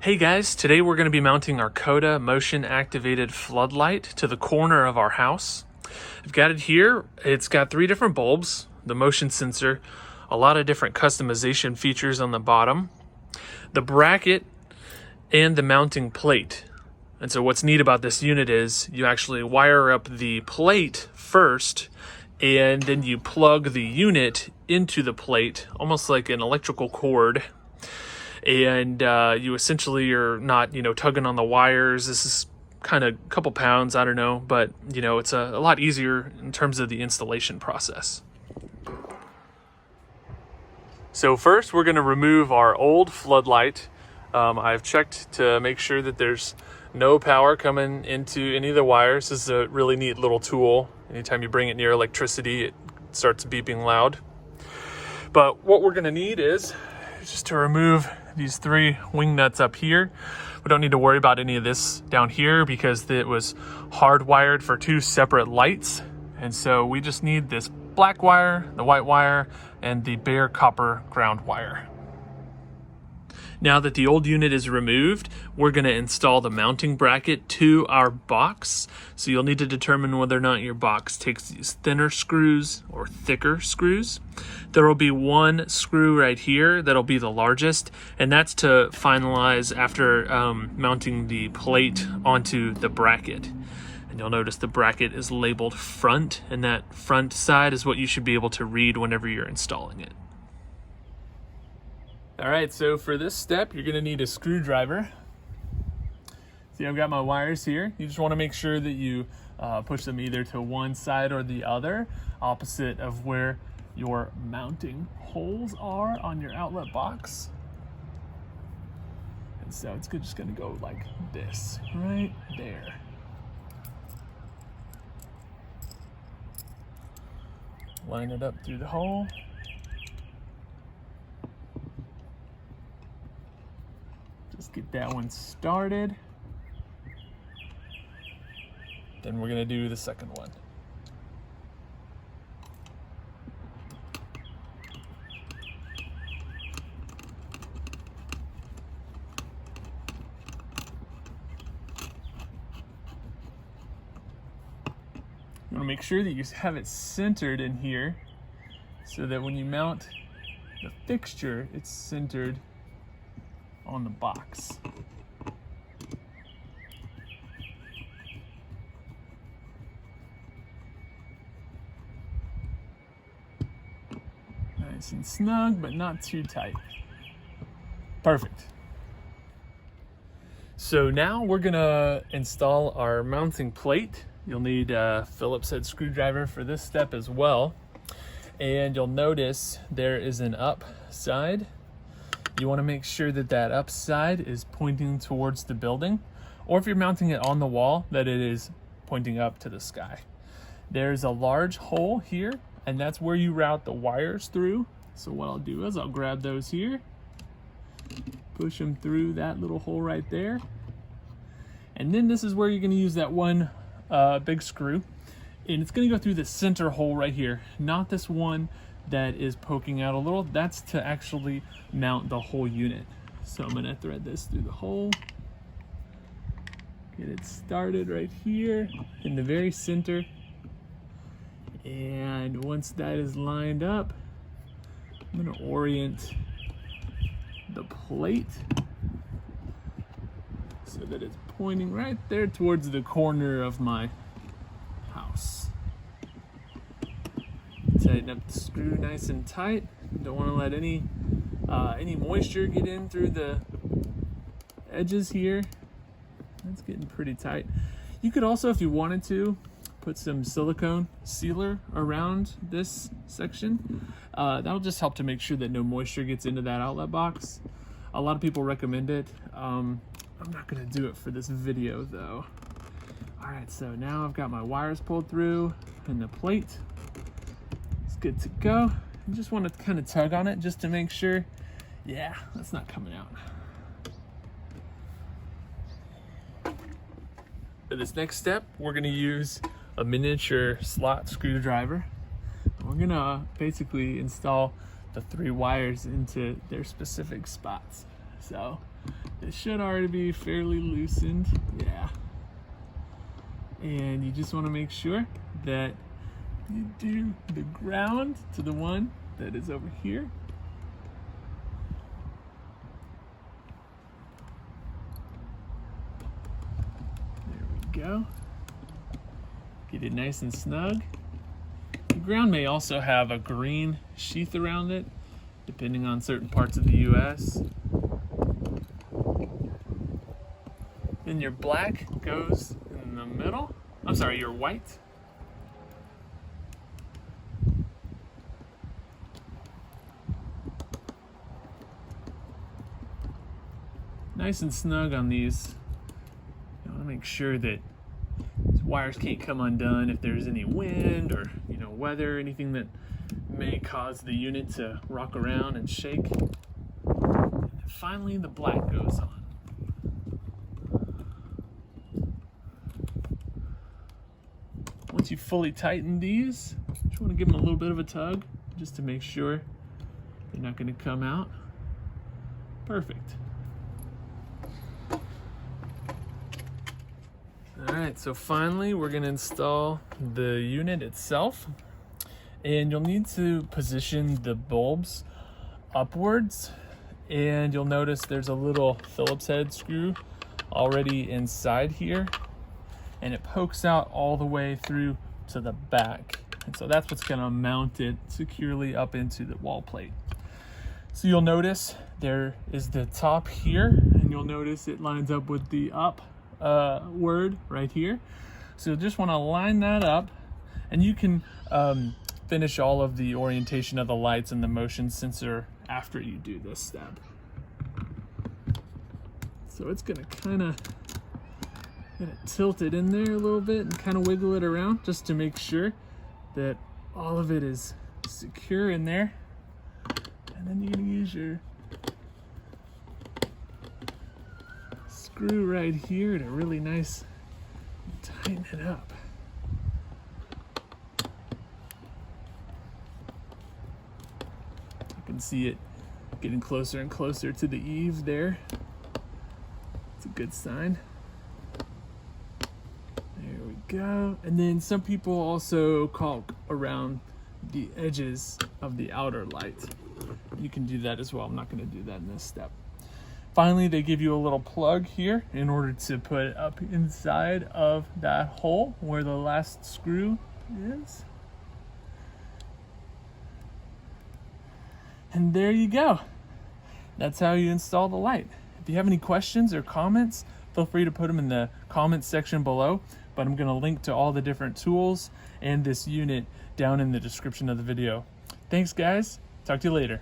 Hey guys, today we're going to be mounting our Coda motion activated floodlight to the corner of our house. I've got it here. It's got 3 different bulbs, the motion sensor, a lot of different customization features on the bottom, the bracket, and the mounting plate. And so what's neat about this unit is you actually wire up the plate first, and then you plug the unit into the plate, almost like an electrical cord. And you essentially are not, tugging on the wires. This is kind of a couple pounds, I don't know, but it's a lot easier in terms of the installation process. So first we're going to remove our old floodlight. I've checked to make sure that there's no power coming into any of the wires. This is a really neat little tool. Anytime you bring it near electricity, it starts beeping loud. But what we're going to need is just to remove these 3 wing nuts up here. We don't need to worry about any of this down here because it was hardwired for 2 separate lights. And so we just need this black wire, the white wire, and the bare copper ground wire. Now that the old unit is removed, we're going to install the mounting bracket to our box. So you'll need to determine whether or not your box takes these thinner screws or thicker screws. There will be 1 screw right here that'll be the largest, and that's to finalize after mounting the plate onto the bracket. And you'll notice the bracket is labeled front, and that front side is what you should be able to read whenever you're installing it. All right, so for this step, you're gonna need a screwdriver. See, I've got my wires here. You just wanna make sure that you push them either to one side or the other, opposite of where your mounting holes are on your outlet box. And so it's just gonna go like this, right there. Line it up through the hole. Just get that one started. Then we're gonna do the second one. You wanna make sure that you have it centered in here so that when you mount the fixture, it's centered on the box. Nice and snug, but not too tight. Perfect. So now we're gonna install our mounting plate. You'll need a Phillips head screwdriver for this step as well. And you'll notice there is an up side. You want to make sure that that up side is pointing towards the building, or if you're mounting it on the wall, that it is pointing up to the sky. There's a large hole here, and that's where you route the wires through. So what I'll do is I'll grab those here, push them through that little hole right there. And then this is where you're going to use that one big screw, and it's going to go through the center hole right here, not this one that is poking out a little. That's to actually mount the whole unit. So I'm going to thread this through the hole, get it started right here in the very center. And once that is lined up, I'm going to orient the plate so that it's pointing right there towards the corner of my house. Tighten up the screw nice and tight. Don't want to let any moisture get in through the edges here. That's getting pretty tight. You could also, if you wanted to, put some silicone sealer around this section. That'll just help to make sure that no moisture gets into that outlet box. A lot of people recommend it. I'm not gonna do it for this video though. All right, so now I've got my wires pulled through and the plate. It's good to go. I just want to kind of tug on it just to make sure, yeah, that's not coming out. For this next step, we're gonna use a miniature slot screwdriver. We're gonna basically install the 3 wires into their specific spots. So It should already be fairly loosened, yeah. And you just want to make sure that you do the ground to the one that is over here. There we go. Get it nice and snug. The ground may also have a green sheath around it, depending on certain parts of the US. Then your black goes in the middle. I'm sorry, your white. Nice and snug on these. You want to make sure that these wires can't come undone if there's any wind or weather, anything that may cause the unit to rock around and shake. And finally, the black goes on. Once you fully tighten these, you just want to give them a little bit of a tug just to make sure they're not going to come out. Perfect. All right, so finally we're going to install the unit itself, and you'll need to position the bulbs upwards, and you'll notice there's a little Phillips head screw already inside here, and it pokes out all the way through to the back, and so that's what's going to mount it securely up into the wall plate. So you'll notice there is the top here, and you'll notice it lines up with the up word right here. So you'll just want to line that up, and you can finish all of the orientation of the lights and the motion sensor after you do this step. So it's gonna kind of tilt it in there a little bit and kind of wiggle it around just to make sure that all of it is secure in there. And then you're gonna use your screw right here to really nice tighten it up. You can see it getting closer and closer to the eave there. It's a good sign. There we go. And then some people also caulk around the edges of the outer light. You can do that as well. I'm not going to do that in this step. Finally, they give you a little plug here in order to put it up inside of that hole where the last screw is. And there you go. That's how you install the light. If you have any questions or comments, feel free to put them in the comments section below. But I'm going to link to all the different tools and this unit down in the description of the video. Thanks, guys. Talk to you later.